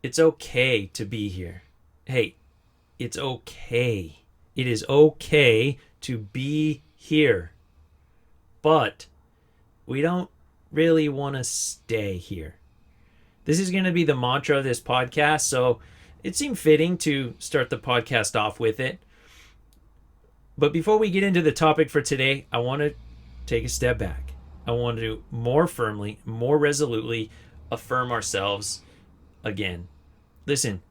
It's okay to be here. Hey, it's okay. It is okay to be here. But we don't really want to stay here. This is going to be the mantra of this podcast, so it seemed fitting to start the podcast off with it. But before we get into the topic for today, I want to take a step back. I want to more firmly, more resolutely affirm ourselves again. Listen,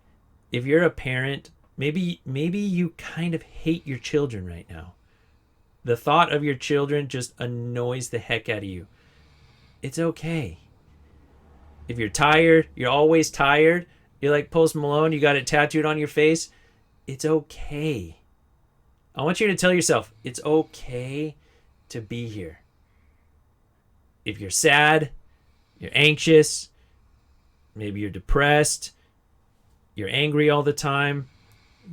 if you're a parent, maybe you kind of hate your children right now. The thought of your children just annoys the heck out of you. It's okay. If you're tired, you're always tired, you're like Post Malone, you got it tattooed on your face, it's okay. I want you to tell yourself, it's okay to be here. If you're sad, you're anxious, maybe you're depressed, you're angry all the time,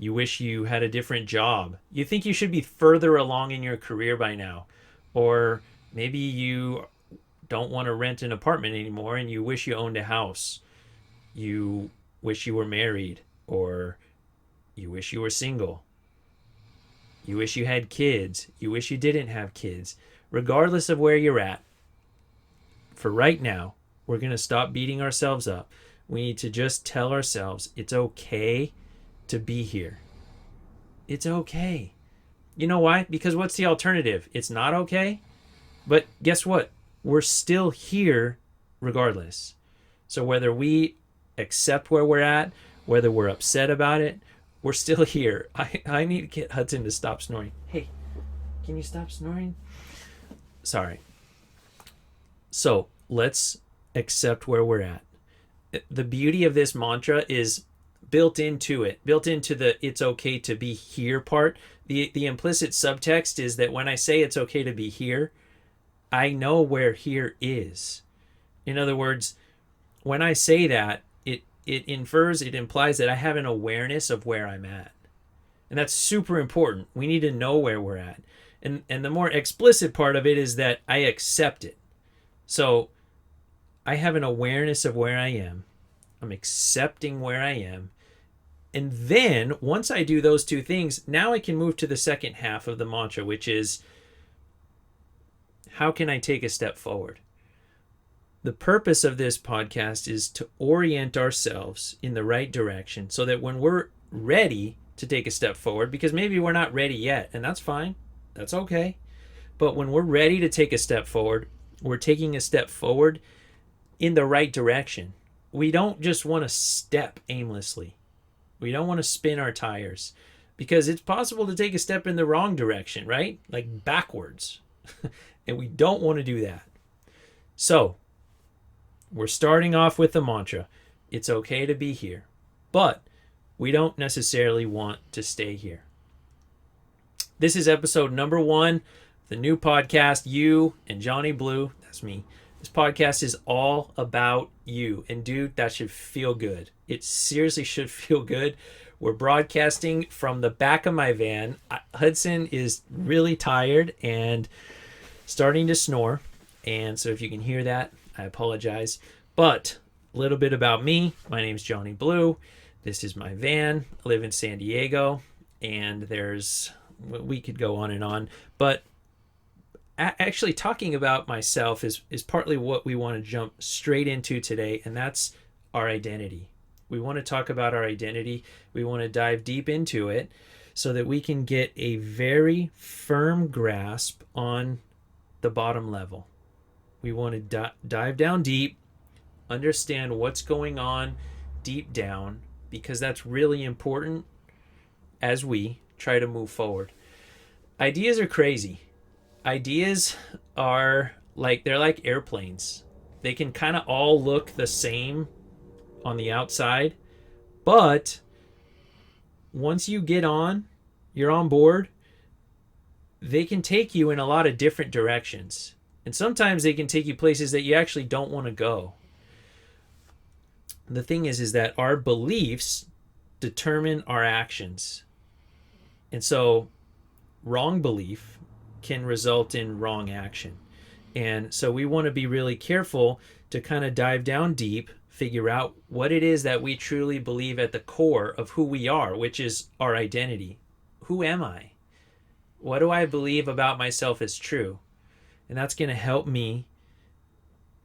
you wish you had a different job, you think you should be further along in your career by now, or maybe you don't want to rent an apartment anymore and you wish you owned a house, you wish you were married, or you wish you were single, you wish you had kids, you wish you didn't have kids. Regardless of where you're at, for right now, we're going to stop beating ourselves up. We need to just tell ourselves it's okay to be here. It's okay. You know why? Because what's the alternative? It's not okay. But guess what? We're still here regardless. So whether we accept where we're at, whether we're upset about it, we're still here. I need to get Hudson to stop snoring. Hey, can you stop snoring? Sorry. So let's accept where we're at. The beauty of this mantra is built into the it's okay to be here part. The implicit subtext is that when I say it's okay to be here, I know where here is. In other words, when I say that, it implies that I have an awareness of where I'm at. And that's super important. We need to know where we're at. And the more explicit part of it is that I accept it. So I have an awareness of where I am. I'm accepting where I am. And then once I do those two things, now I can move to the second half of the mantra, which is, how can I take a step forward? The purpose of this podcast is to orient ourselves in the right direction so that when we're ready to take a step forward, because maybe we're not ready yet, and that's fine. That's okay. But when we're ready to take a step forward, we're taking a step forward in the right direction. We don't just want to step aimlessly. We don't want to spin our tires, because it's possible to take a step in the wrong direction, right? Like backwards. And we don't want to do that. So we're starting off with the mantra. It's okay to be here, but we don't necessarily want to stay here. This is episode number 1, the new podcast, You and Jonny Blue. That's me. This podcast is all about you. And dude, that should feel good. It seriously should feel good. We're broadcasting from the back of my van. Hudson is really tired and starting to snore. And so if you can hear that, I apologize. But a little bit about me. My name's Jonny Blue. This is my van. I live in San Diego. And we could go on and on. But actually talking about myself is partly what we want to jump straight into today, and that's our identity. We want to talk about our identity. We want to dive deep into it so that we can get a very firm grasp on the bottom level. We want to dive down deep, understand what's going on deep down, because that's really important as we try to move forward. Ideas are crazy. Ideas are they're like airplanes. They can kind of all look the same on the outside, but once you get on, you're on board, they can take you in a lot of different directions. And sometimes they can take you places that you actually don't want to go. The thing is that our beliefs determine our actions. And so wrong belief can result in wrong action. And so we want to be really careful to kind of dive down deep, figure out what it is that we truly believe at the core of who we are, which is our identity. Who am I? What do I believe about myself is true? And that's going to help me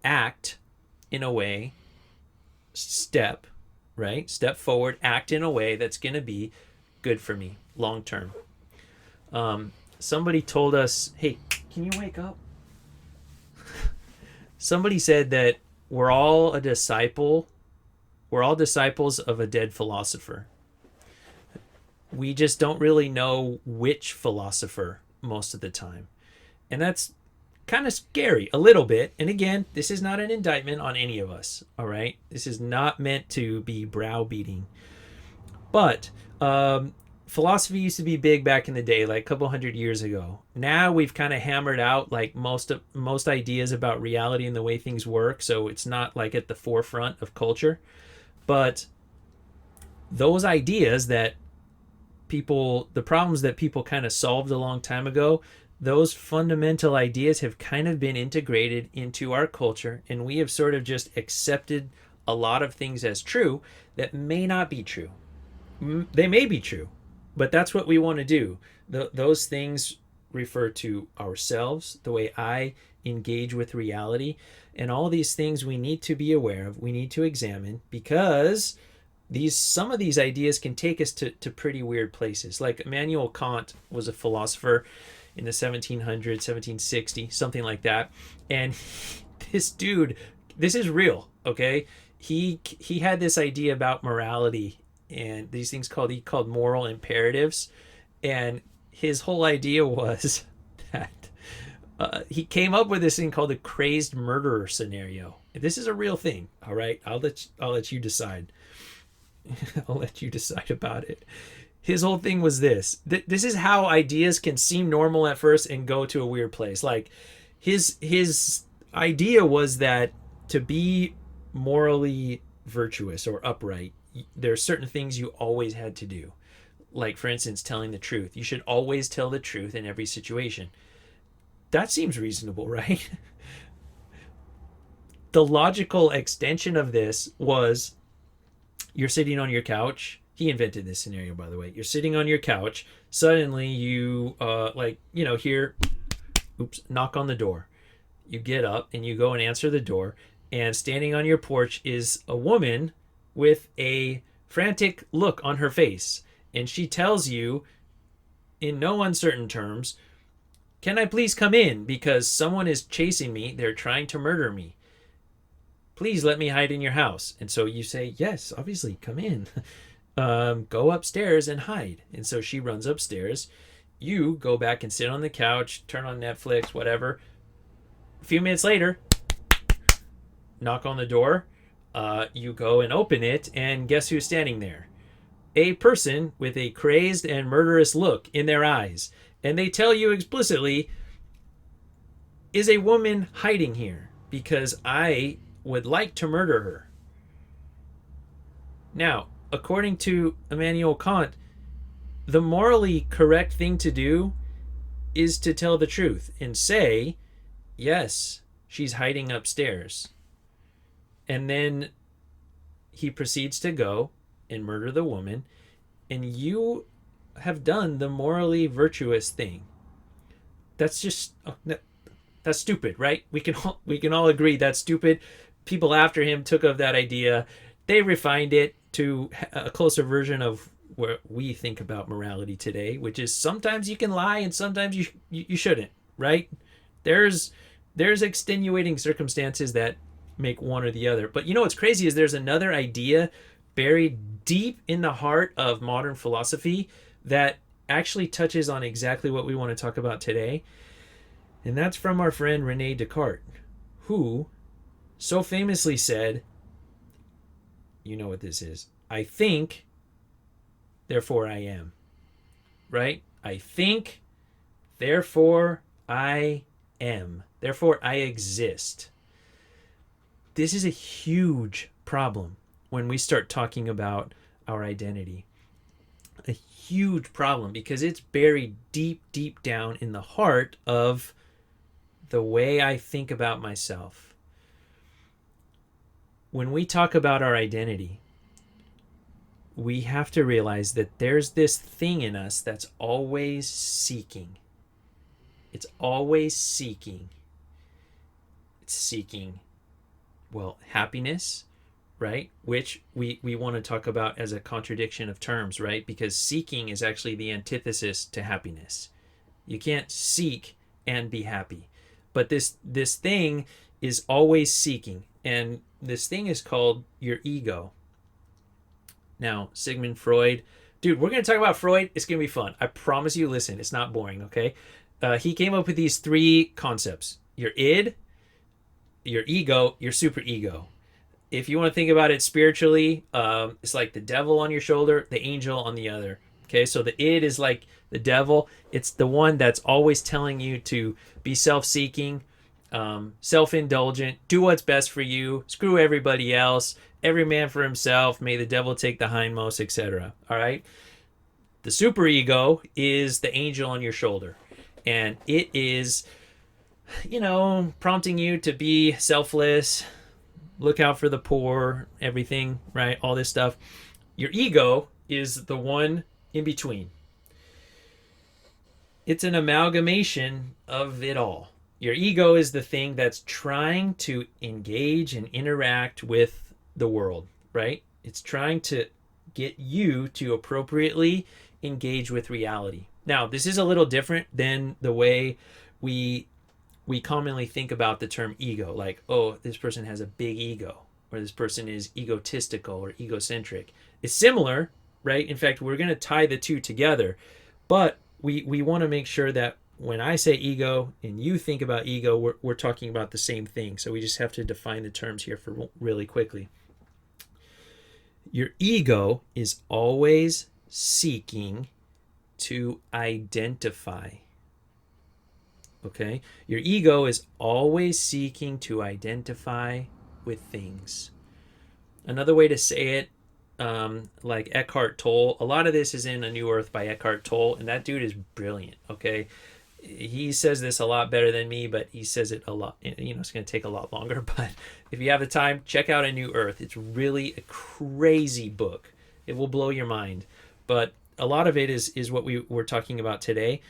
act in a way, step forward, act in a way that's going to be good for me long term. Somebody told us, hey, can you wake up? Somebody said that we're all disciples of a dead philosopher. We just don't really know which philosopher most of the time. And that's kind of scary a little bit. And again, this is not an indictment on any of us, all right? This is not meant to be browbeating. But philosophy used to be big back in the day, like a couple hundred years ago. Now we've kind of hammered out like most ideas about reality and the way things work, so it's not like at the forefront of culture. But those ideas that the problems that people kind of solved a long time ago, those fundamental ideas have kind of been integrated into our culture, and we have sort of just accepted a lot of things as true that may not be true. They may be true, but that's what we want to do. Those things refer to ourselves, the way I engage with reality, and all these things we need to be aware of, we need to examine, because some of these ideas can take us to pretty weird places. Like Immanuel Kant was a philosopher in the 1700s, 1760, something like that. And this dude, this is real, okay? He had this idea about morality and these things he called moral imperatives. And his whole idea was that he came up with this thing called the crazed murderer scenario. This is a real thing, all right? I'll let you decide. I'll let you decide about it. His whole thing was this. This is how ideas can seem normal at first and go to a weird place. Like his idea was that to be morally virtuous or upright, there are certain things you always had to do. Like, for instance, telling the truth. You should always tell the truth in every situation. That seems reasonable, right? The logical extension of this was you're sitting on your couch. He invented this scenario, by the way. You're sitting on your couch. Suddenly you, hear, knock on the door. You get up and you go and answer the door. And standing on your porch is a woman with a frantic look on her face. And she tells you, in no uncertain terms, "Can I please come in? Because someone is chasing me. They're trying to murder me. Please let me hide in your house." And so you say, "Yes, obviously, come in." Go upstairs and hide. And so she runs upstairs. You go back and sit on the couch, turn on Netflix, whatever. A few minutes later, knock on the door. You go and open it, and guess who's standing there? A person with a crazed and murderous look in their eyes. And they tell you explicitly, "Is a woman hiding here? Because I would like to murder her." Now, according to Immanuel Kant, the morally correct thing to do is to tell the truth and say, "Yes, she's hiding upstairs." And then he proceeds to go and murder the woman, and you have done the morally virtuous thing. That's just that's stupid, right? We can all agree that's stupid. People after him took up that idea. They refined it to a closer version of what we think about morality today, which is sometimes you can lie and sometimes you shouldn't, right? There's extenuating circumstances that make one or the other. But you know what's crazy is there's another idea buried deep in the heart of modern philosophy that actually touches on exactly what we want to talk about today. And that's from our friend Rene Descartes, who so famously said, you know what this is, "I think, therefore I am." Right? I think, therefore I am. Therefore I exist. This is a huge problem when we start talking about our identity. A huge problem because it's buried deep, deep down in the heart of the way I think about myself. when we talk about our identity, we have to realize that there's this thing in us that's always seeking. It's always seeking. It's seeking, well, happiness, right? Which we want to talk about as a contradiction of terms, right? Because seeking is actually the antithesis to happiness. You can't seek and be happy. But this thing is always seeking. And this thing is called your ego. Now, Sigmund Freud, dude, we're going to talk about Freud. It's going to be fun. I promise you, listen, it's not boring, okay? He came up with these three concepts: your id, your ego, your superego. If you want to think about it spiritually, it's like the devil on your shoulder, the angel on the other. Okay, so the id is like the devil. It's the one that's always telling you to be self-seeking, self-indulgent, do what's best for you, screw everybody else, every man for himself, may the devil take the hindmost, etc. All right? The superego is the angel on your shoulder. And it is, prompting you to be selfless, look out for the poor, everything, right? All this stuff. Your ego is the one in between. It's an amalgamation of it all. Your ego is the thing that's trying to engage and interact with the world, right? It's trying to get you to appropriately engage with reality. Now, this is a little different than the way we commonly think about the term ego, like, oh, this person has a big ego, or this person is egotistical or egocentric. It's similar, right? In fact, we're going to tie the two together, but we want to make sure that when I say ego and you think about ego, we're talking about the same thing. So we just have to define the terms here for really quickly. Your ego is always seeking to identify. Okay? Your ego is always seeking to identify with things. Another way to say it, like Eckhart Tolle, a lot of this is in A New Earth by Eckhart Tolle, and that dude is brilliant, okay? He says this a lot better than me, but he says it a lot, it's going to take a lot longer, but if you have the time, check out A New Earth. It's really a crazy book. It will blow your mind, but a lot of it is what we were talking about today.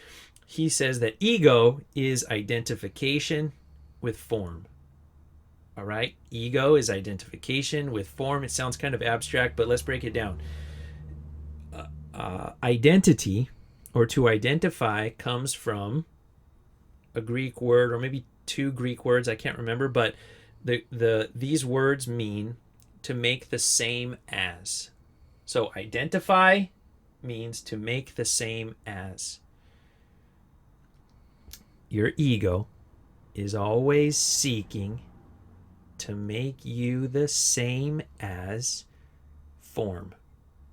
He says that ego is identification with form. All right? Ego is identification with form. It sounds kind of abstract, but let's break it down. Identity, or to identify, comes from a Greek word, or maybe two Greek words, I can't remember, but these words mean to make the same as. So identify means to make the same as. Your ego is always seeking to make you the same as form.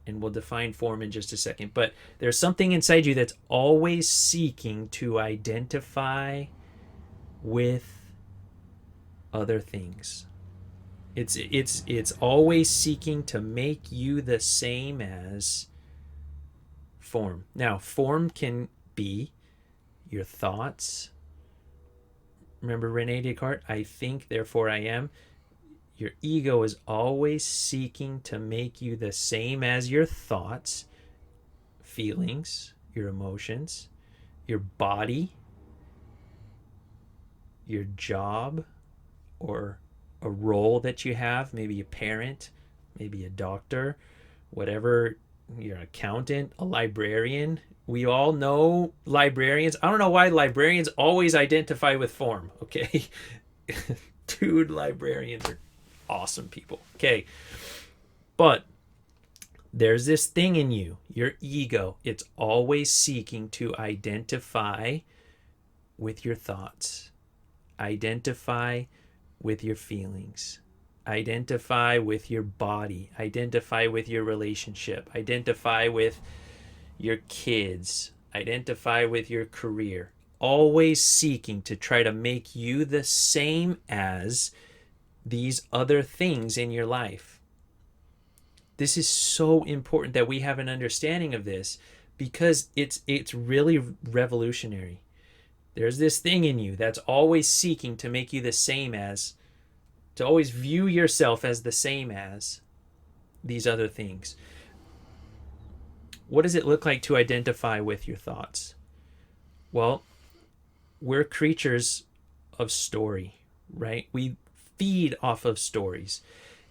And we'll define form in just a second. But there's something inside you that's always seeking to identify with other things. It's always seeking to make you the same as form. Now, form can be your thoughts. Remember Rene Descartes? I think, therefore I am. Your ego is always seeking to make you the same as your thoughts, feelings, your emotions, your body, your job, or a role that you have, maybe a parent, maybe a doctor, whatever, you're an accountant, a librarian. We all know librarians. I don't know why librarians always identify with form, okay? Dude, librarians are awesome people. Okay. But there's this thing in you, your ego. It's always seeking to identify with your thoughts, identify with your feelings, identify with your body, identify with your relationship, identify with your kids, identify with your career, always seeking to try to make you the same as these other things in your life. This is so important that we have an understanding of this, because it's really revolutionary. There's this thing in you that's always seeking to make you the same as to always view yourself as the same as these other things. What does it look like to identify with your thoughts? Well, we're creatures of story, right? We feed off of stories.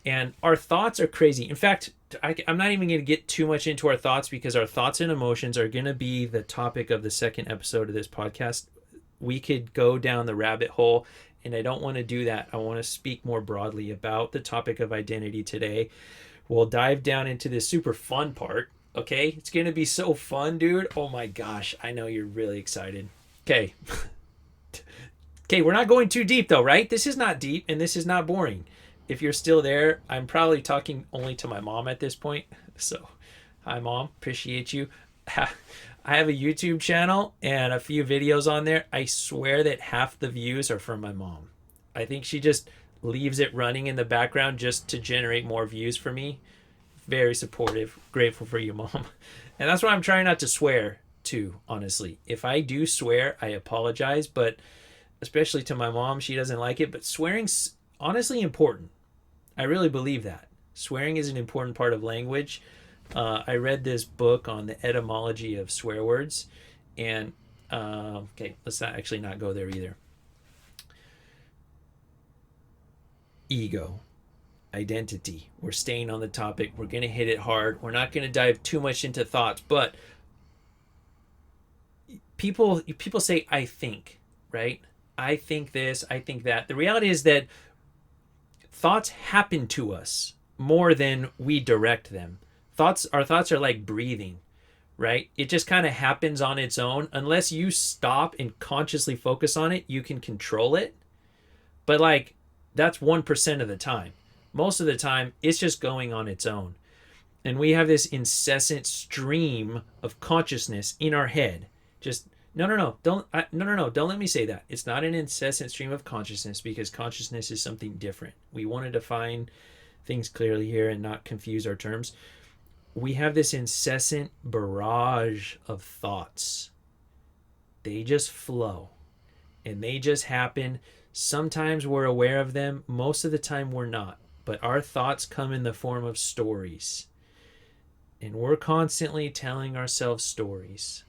And our thoughts are crazy. In fact, I'm not even going to get too much into our thoughts, because our thoughts and emotions are going to be the topic of the second episode of this podcast. We could go down the rabbit hole, and I don't want to do that. I want to speak more broadly about the topic of identity today. We'll dive down into this super fun part, okay? It's going to be so fun, dude. Oh my gosh, I know you're really excited. Okay. Okay, we're not going too deep though, right? This is not deep, and this is not boring. If you're still there, I'm probably talking only to my mom at this point. So, hi Mom, appreciate you. I have a YouTube channel and a few videos on there. I swear that half the views are from my mom. I think she just leaves it running in the background just to generate more views for me. Very supportive. Grateful for you, Mom. And that's why I'm trying not to swear too, honestly. If I do swear, I apologize, but especially to my mom, she doesn't like it. But swearing's honestly important. I really believe that. Swearing is an important part of language. I read this book on the etymology of swear words. And, okay, let's not go there either. Ego. Identity. We're staying on the topic. We're going to hit it hard. We're not going to dive too much into thoughts. But people say, I think, right? I think this, I think that. The reality is that thoughts happen to us more than we direct them. Our thoughts are like breathing, right? It just kind of happens on its own. Unless you stop and consciously focus on it, you can control it. But like, that's 1% of the time. Most of the time, it's just going on its own. And we have this incessant stream of consciousness in our head. Just, don't let me say that. It's not an incessant stream of consciousness, because consciousness is something different. We want to define things clearly here and not confuse our terms. We have this incessant barrage of thoughts. They just flow and they just happen. Sometimes we're aware of them. Most of the time we're not. But our thoughts come in the form of stories. And we're constantly telling ourselves stories.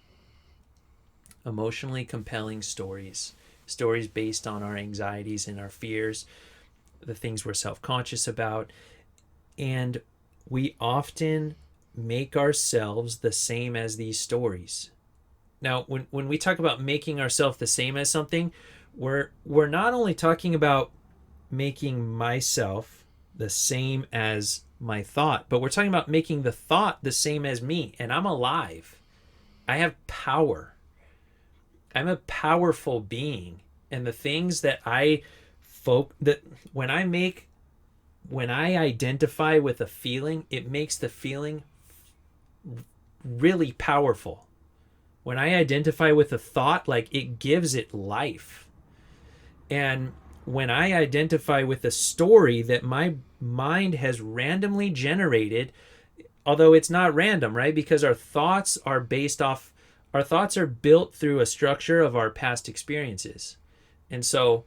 Emotionally compelling stories. Stories based on our anxieties and our fears. The things we're self-conscious about. And we often make ourselves the same as these stories. Now, when we talk about making ourselves the same as something, we're not only talking about making myself the same as my thought, but we're talking about making the thought the same as me. And I'm alive. I have power. I'm a powerful being. And the things that when I identify with a feeling, it makes the feeling really powerful. When I identify with a thought, like, it gives it life. And when I identify with a story that my mind has randomly generated, although it's not random, right? Because our thoughts are built through a structure of our past experiences. And so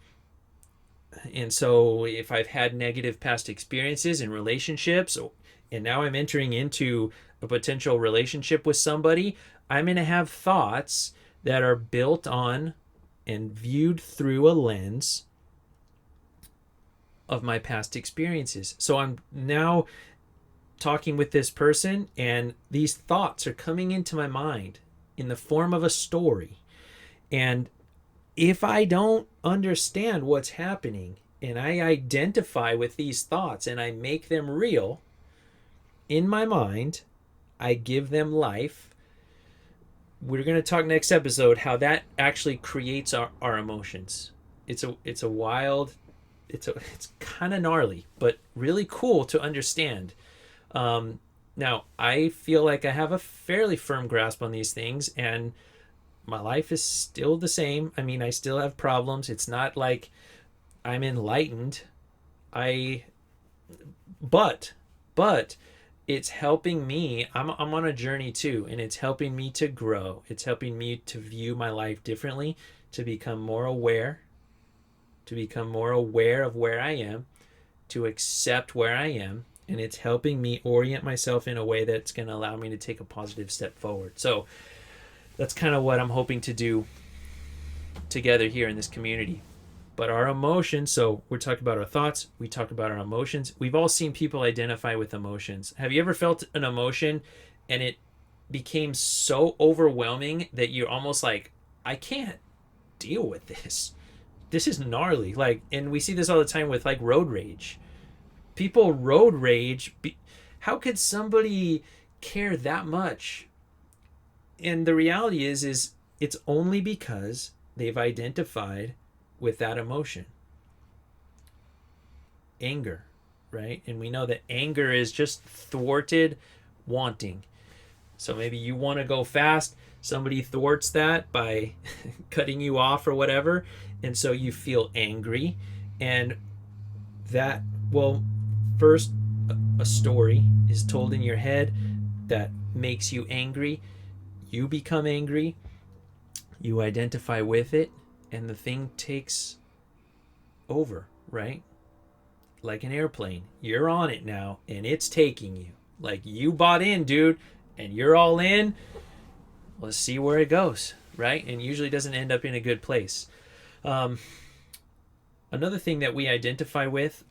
if I've had negative past experiences in relationships, and now I'm entering into a potential relationship with somebody, I'm going to have thoughts that are built on and viewed through a lens of my past experiences. So I'm now talking with this person, and these thoughts are coming into my mind in the form of a story. And if I don't understand what's happening, and I identify with these thoughts and I make them real in my mind, I give them life. We're going to talk next episode how that actually creates our emotions. It's kind of gnarly, but really cool to understand. Now, I feel like I have a fairly firm grasp on these things, and my life is still the same. I mean, I still have problems. It's not like I'm enlightened. But it's helping me. I'm on a journey too, and it's helping me to grow. It's helping me to view my life differently, to become more aware of where I am, to accept where I am, and it's helping me orient myself in a way that's going to allow me to take a positive step forward. So that's kind of what I'm hoping to do together here in this community. But our emotions, so we're talking about our thoughts, we talk about our emotions. We've all seen people identify with emotions. Have you ever felt an emotion and it became so overwhelming that you're almost like, I can't deal with this. This is gnarly. Like, and we see this all the time with like road rage. People road rage. How could somebody care that much? And the reality is it's only because they've identified with that emotion. Anger, right? And we know that anger is just thwarted wanting. So maybe you want to go fast, somebody thwarts that by cutting you off or whatever, and so you feel angry. And that, well, first, a story is told in your head that makes you angry. You become angry, you identify with it, and the thing takes over, right? Like an airplane. You're on it now, and it's taking you. Like, you bought in, dude, and you're all in. Let's see where it goes, right? And usually doesn't end up in a good place. Another thing that we identify with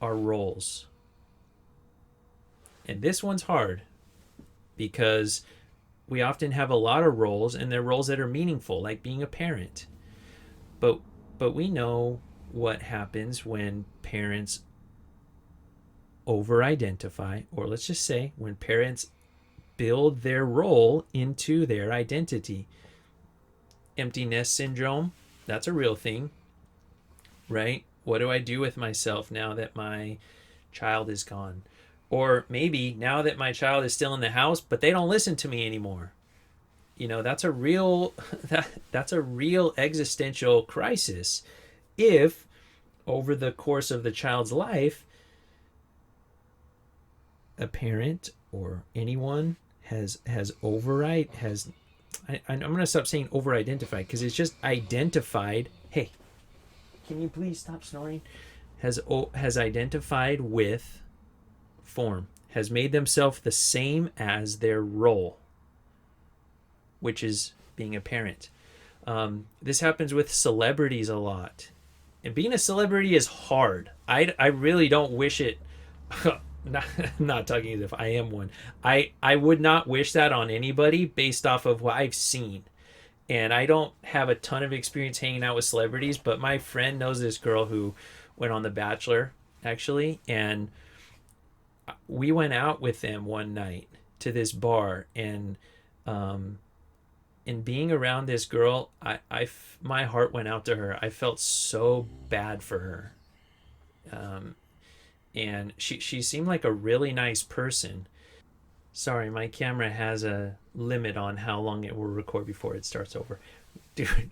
are roles. And this one's hard because we often have a lot of roles, and they're roles that are meaningful, like being a parent. But we know what happens when parents over-identify, or let's just say when parents build their role into their identity. Empty nest syndrome, that's a real thing, right? What do I do with myself now that my child is gone? Or maybe now that my child is still in the house, but they don't listen to me anymore. You know, that's a real that's a real existential crisis if over the course of the child's life a parent or anyone I'm going to stop saying over-identified because it's just identified. Hey, can you please stop snoring? Has identified with form, has made themselves the same as their role, which is being a parent. This happens with celebrities a lot. And being a celebrity is hard. I really don't wish it. not talking as if I am one. I would not wish that on anybody based off of what I've seen. And I don't have a ton of experience hanging out with celebrities, but my friend knows this girl who went on The Bachelor, actually. And we went out with them one night to this bar, and in being around this girl, my heart went out to her. I felt so bad for her. And she seemed like a really nice person. Sorry, my camera has a limit on how long it will record before it starts over. Dude,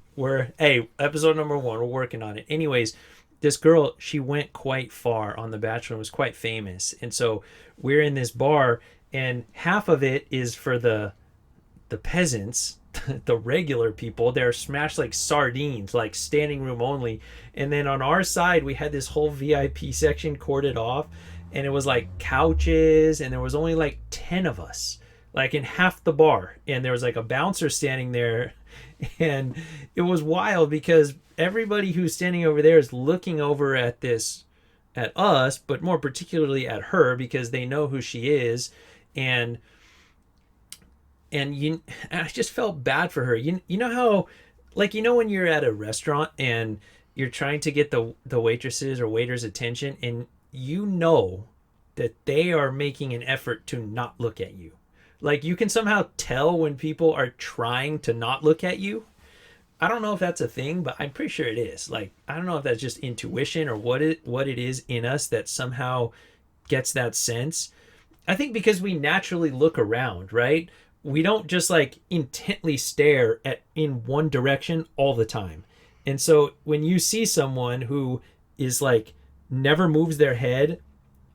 episode number 1, we're working on it. Anyways, this girl, she went quite far on The Bachelor and was quite famous. And so we're in this bar, and half of it is for the peasants, the regular people. They're smashed like sardines, like standing room only. And then on our side, we had this whole VIP section corded off, and it was like couches, and there was only like 10 of us, like in half the bar. And there was like a bouncer standing there, and it was wild because everybody who's standing over there is looking over at us, but more particularly at her because they know who she is. And I just felt bad for her. You know how, like, you know when you're at a restaurant and you're trying to get the waitresses or waiters' attention, and you know that they are making an effort to not look at you. Like, you can somehow tell when people are trying to not look at you. I don't know if that's a thing, but I'm pretty sure it is. Like, I don't know if that's just intuition or what it is in us that somehow gets that sense. I think because we naturally look around, right? We don't just like intently stare in one direction all the time. And so when you see someone who is like never moves their head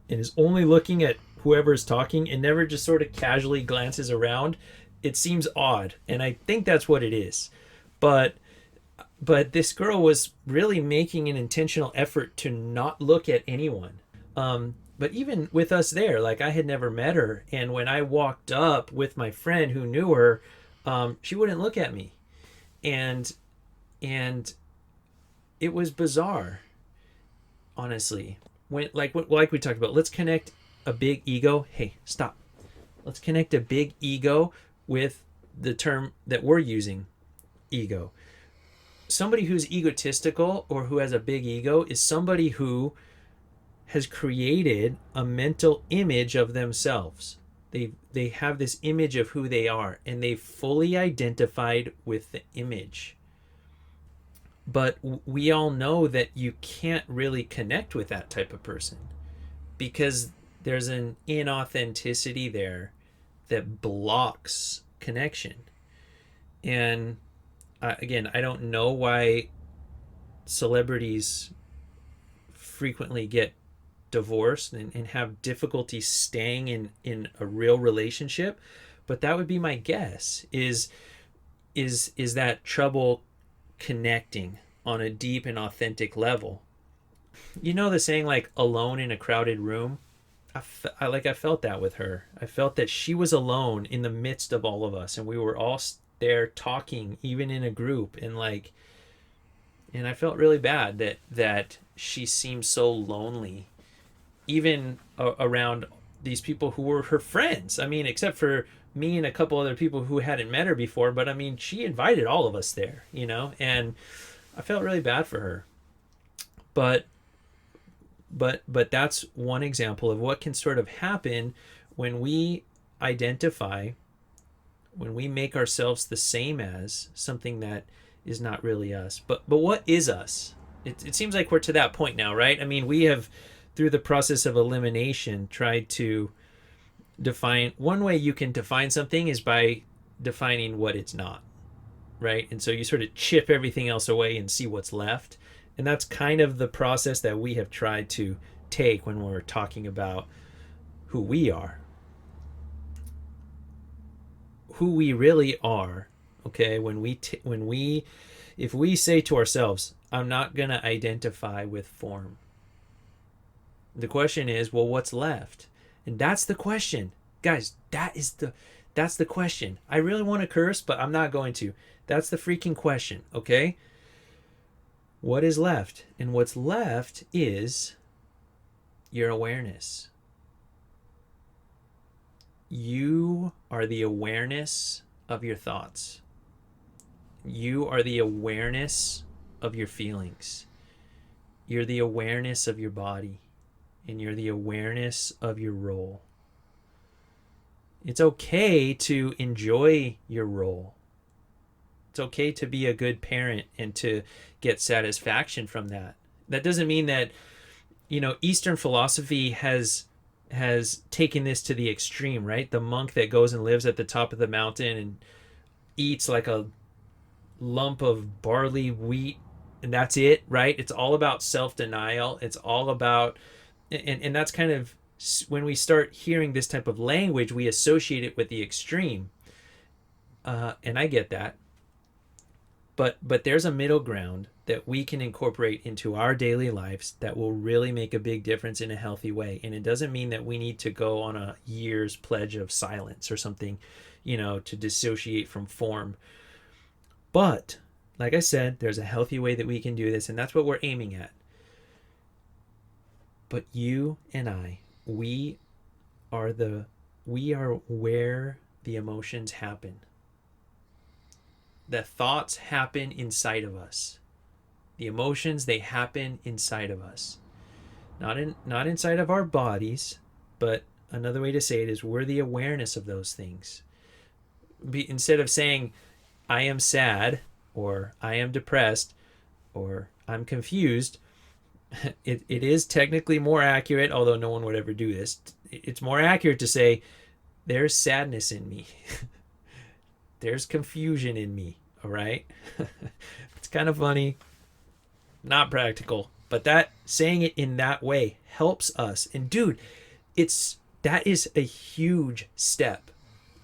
and is only looking at whoever is talking and never just sort of casually glances around, it seems odd. And I think that's what it is. But But this girl was really making an intentional effort to not look at anyone. But even with us there, like, I had never met her. And when I walked up with my friend who knew her, she wouldn't look at me. And it was bizarre, honestly. When like we talked about, let's connect a big ego. Hey, stop. Let's connect a big ego with the term that we're using, ego. Somebody who's egotistical or who has a big ego is somebody who has created a mental image of themselves. They have this image of who they are, and they've fully identified with the image. But we all know that you can't really connect with that type of person because there's an inauthenticity there that blocks connection. And again, I don't know why celebrities frequently get divorced and have difficulty staying in a real relationship, but that would be my guess, is that trouble connecting on a deep and authentic level. You know the saying, like, alone in a crowded room? I felt that with her. I felt that she was alone in the midst of all of us, and we were all there talking, even in a group, and I felt really bad that she seemed so lonely, even around these people who were her friends. I mean, except for me and a couple other people who hadn't met her before, but I mean, she invited all of us there, and I felt really bad for her. But that's one example of what can sort of happen when we identify, when we make ourselves the same as something that is not really us. But what is us? It seems like we're to that point now, right? I mean, we have, through the process of elimination, tried to define. One way you can define something is by defining what it's not, right? And so you sort of chip everything else away and see what's left. And that's kind of the process that we have tried to take when we're talking about who we are. Who we really are, okay? If we say to ourselves, I'm not going to identify with form. The question is, well, what's left? And that's the question. Guys, that's the question. I really want to curse, but I'm not going to. That's the freaking question, okay? What is left? And what's left is your awareness. You are the awareness of your thoughts. You are the awareness of your feelings. You're the awareness of your body. And you're the awareness of your role. It's okay to enjoy your role. It's okay to be a good parent and to get satisfaction from that. That doesn't mean that, Eastern philosophy has taken this to the extreme, right? The monk that goes and lives at the top of the mountain and eats like a lump of barley wheat, and that's it, right? It's all about self-denial. It's all about, and that's kind of, when we start hearing this type of language, we associate it with the extreme. And I get that. But there's a middle ground that we can incorporate into our daily lives that will really make a big difference in a healthy way. And it doesn't mean that we need to go on a year's pledge of silence or something, to dissociate from form. But like I said, there's a healthy way that we can do this, and that's what we're aiming at. But you and I, we are where the emotions happen. The thoughts happen inside of us. The emotions, they happen inside of us. Not inside of our bodies, but another way to say it is we're the awareness of those things. Instead of saying, I am sad, or I am depressed, or I'm confused, it is technically more accurate, although no one would ever do this. It's more accurate to say, there's sadness in me. There's confusion in me, all right? It's kind of funny, not practical, but that saying it in that way helps us. And dude, that is a huge step,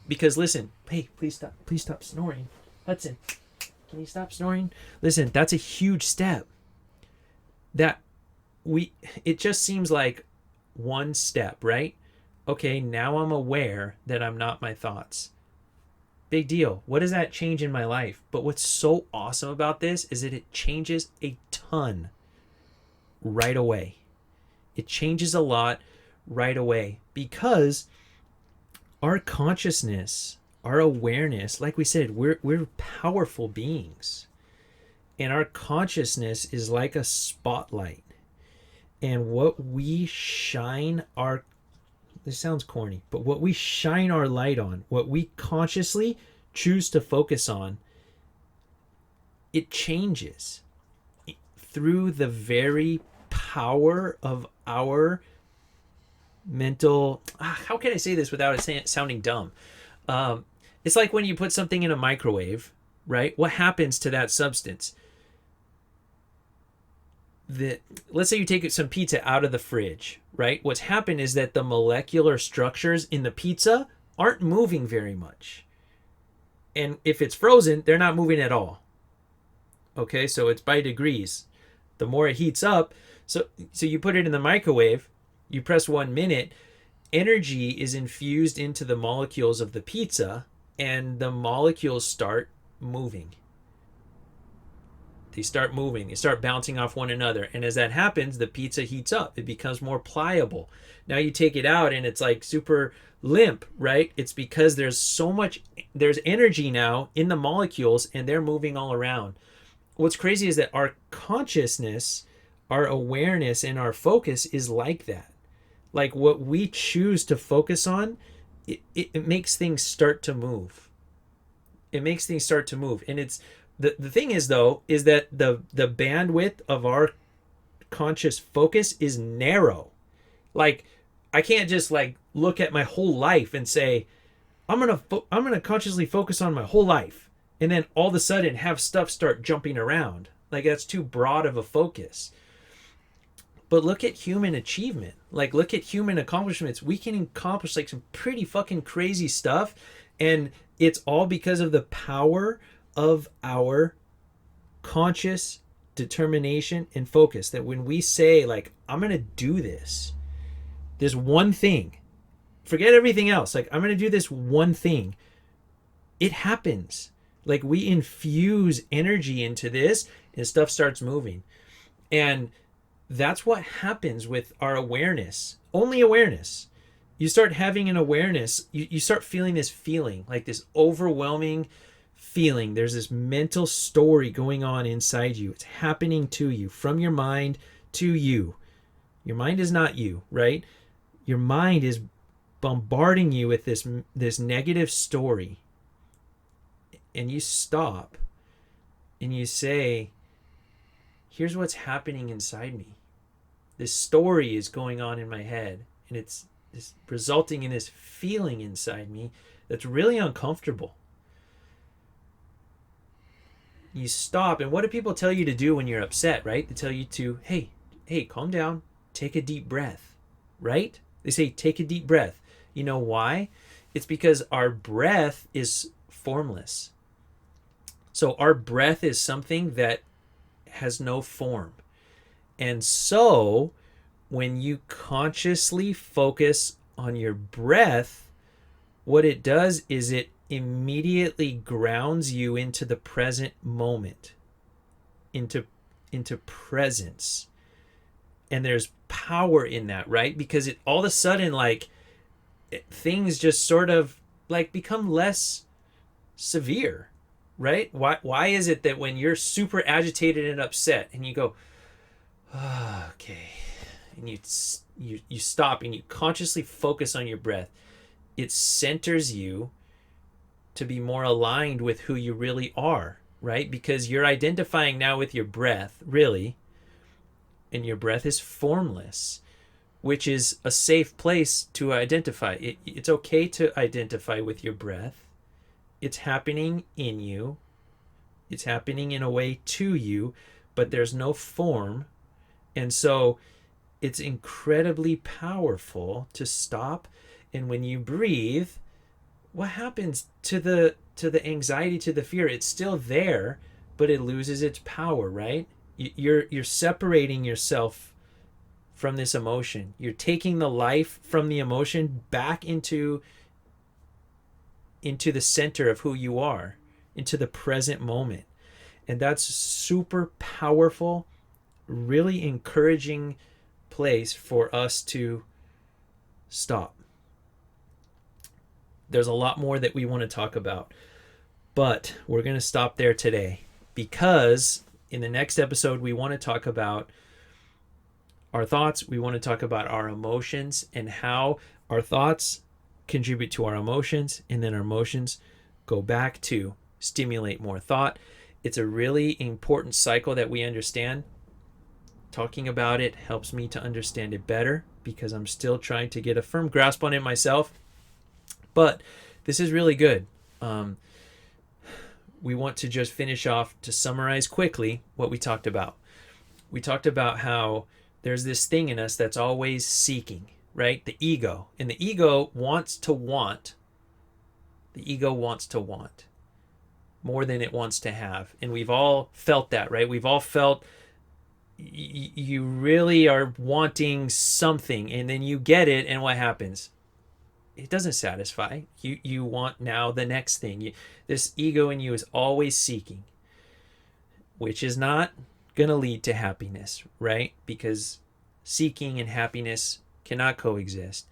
because listen, hey, please stop snoring, Hudson. Can you stop snoring? Listen, that's a huge step. It just seems like one step, right? Okay, now I'm aware that I'm not my thoughts. Big deal. What does that change in my life? But what's so awesome about this is that it changes a ton right away. It changes a lot right away because our consciousness, our awareness, like we said, we're powerful beings. And our consciousness is like a spotlight. And what we shine our, this sounds corny, but what we shine our light on, what we consciously choose to focus on, it changes through the very power of our mental, how can I say this without it sounding dumb? It's like when you put something in a microwave, right? What happens to that substance? Let's say you take some pizza out of the fridge, right? What's happened is that the molecular structures in the pizza aren't moving very much. And if it's frozen, they're not moving at all. Okay, so it's by degrees. The more it heats up, so you put it in the microwave, you press 1 minute, energy is infused into the molecules of the pizza, and the molecules start moving. They start moving. They start bouncing off one another. And as that happens, the pizza heats up. It becomes more pliable. Now you take it out and it's like super limp, right? It's because there's energy now in the molecules and they're moving all around. What's crazy is that our consciousness, our awareness, and our focus is like that. Like what we choose to focus on, it makes things start to move. It makes things start to move. And it's, the thing is though, is that the bandwidth of our conscious focus is narrow. Like I can't just like look at my whole life and say, I'm gonna consciously focus on my whole life, and then all of a sudden have stuff start jumping around. Like that's too broad of a focus. But look at human achievement. Like look at human accomplishments. We can accomplish like some pretty fucking crazy stuff, and it's all because of the power of our conscious determination and focus. That when we say like, I'm going to do this one thing, forget everything else. Like I'm going to do this one thing. It happens. Like we infuse energy into this and stuff starts moving. And that's what happens with our awareness. Only awareness. You start having an awareness. You start feeling this feeling, like this overwhelming feeling. There's this mental story going on inside you. It's happening to you, from your mind to you. Your mind is not you, right? Your mind is bombarding you with this negative story. And you stop and you say, here's what's happening inside me. This story is going on in my head, and it's resulting in this feeling inside me that's really uncomfortable. You stop, and what do people tell you to do when you're upset, right? They tell you to, hey, calm down, take a deep breath, right? They say, take a deep breath. You know why? It's because our breath is formless. So our breath is something that has no form. And so when you consciously focus on your breath, what it does is it immediately grounds you into the present moment, into presence. And there's power in that, right? Because it all of a sudden, like, things just sort of like become less severe, right? Why is it that when you're super agitated and upset and you go, oh, okay, and you stop and you consciously focus on your breath, it centers you to be more aligned with who you really are, right? Because you're identifying now with your breath, really, and your breath is formless, which is a safe place to identify. It's okay to identify with your breath. It's happening in you. It's happening in a way to you, but there's no form. And so it's incredibly powerful to stop. And when you breathe, what happens to the anxiety, to the fear? It's still there, but it loses its power, right? You're separating yourself from this emotion. You're taking the life from the emotion back into the center of who you are, into the present moment. And that's super powerful, really encouraging place for us to stop. There's a lot more that we want to talk about, but we're going to stop there today, because in the next episode we want to talk about our thoughts. We want to talk about our emotions and how our thoughts contribute to our emotions, and then our emotions go back to stimulate more thought. It's a really important cycle that we understand. Talking about it helps me to understand it better, because I'm still trying to get a firm grasp on it myself. But this is really good. We want to just finish off to summarize quickly what we talked about. We talked about how there's this thing in us that's always seeking, right? The ego. And the ego wants to want. The ego wants to want more than it wants to have. And we've all felt that, right? We've all felt you really are wanting something, and then you get it, and what happens? It doesn't satisfy. You want now the next thing. This ego in you is always seeking, which is not going to lead to happiness, right? Because seeking and happiness cannot coexist.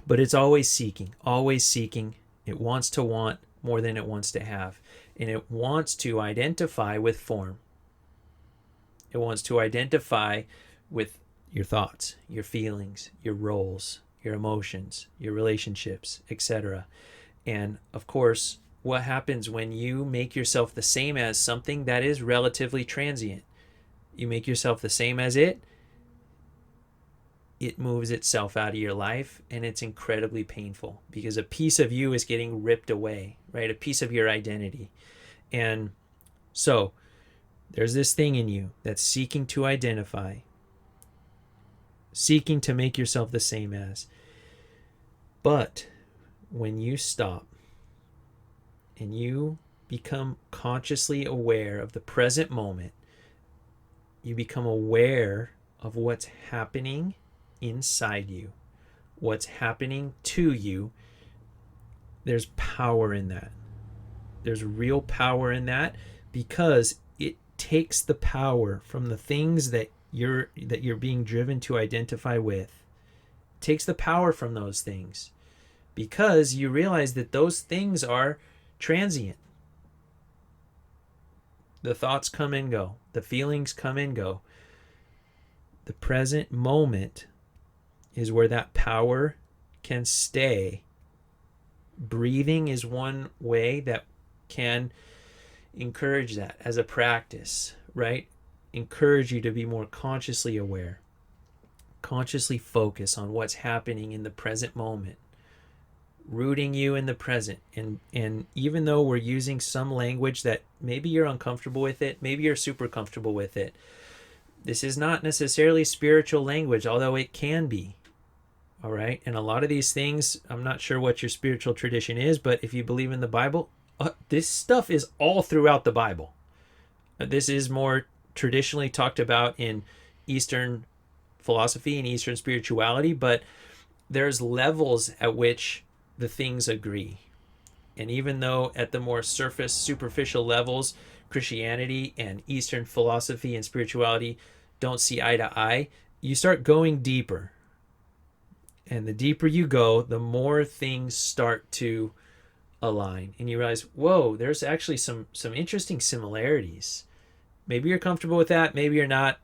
But it's always seeking, always seeking. It wants to want more than it wants to have. And it wants to identify with form. It wants to identify with your thoughts, your feelings, your roles, your emotions, your relationships, etc. And of course, what happens when you make yourself the same as something that is relatively transient? You make yourself the same as it moves itself out of your life, and it's incredibly painful, because a piece of you is getting ripped away, right? A piece of your identity. And so there's this thing in you that's seeking to identify, seeking to make yourself the same as. But when you stop and you become consciously aware of the present moment, you become aware of what's happening inside you, what's happening to you. There's power in that. There's real power in that, because it takes the power from the things that you're being driven to identify with. It takes the power from those things, because you realize that those things are transient. The thoughts come and go. The feelings come and go. The present moment is where that power can stay. Breathing is one way that can encourage that as a practice, right? Encourage you to be more consciously aware, consciously focus on what's happening in the present moment, rooting you in the present. And even though we're using some language that maybe you're uncomfortable with it, maybe you're super comfortable with it, this is not necessarily spiritual language, although it can be. All right. And a lot of these things, I'm not sure what your spiritual tradition is, but if you believe in the Bible, this stuff is all throughout the Bible. This is more traditionally talked about in Eastern philosophy and Eastern spirituality, but there's levels at which the things agree. And even though at the more superficial levels, Christianity and Eastern philosophy and spirituality don't see eye to eye, you start going deeper. And the deeper you go, the more things start to align. And you realize, whoa, there's actually some interesting similarities. Maybe you're comfortable with that. Maybe you're not.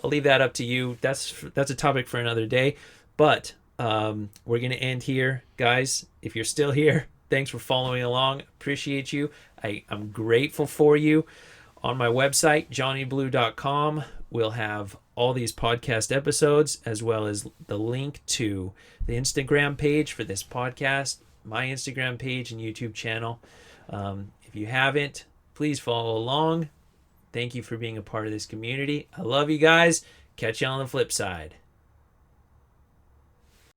I'll leave that up to you. That's a topic for another day. But we're going to end here. Guys, if you're still here, thanks for following along. Appreciate you. I'm grateful for you. On my website, johnnyblue.com, we'll have all these podcast episodes, as well as the link to the Instagram page for this podcast, my Instagram page and YouTube channel. If you haven't, please follow along. Thank you for being a part of this community. I love you guys. Catch you on the flip side.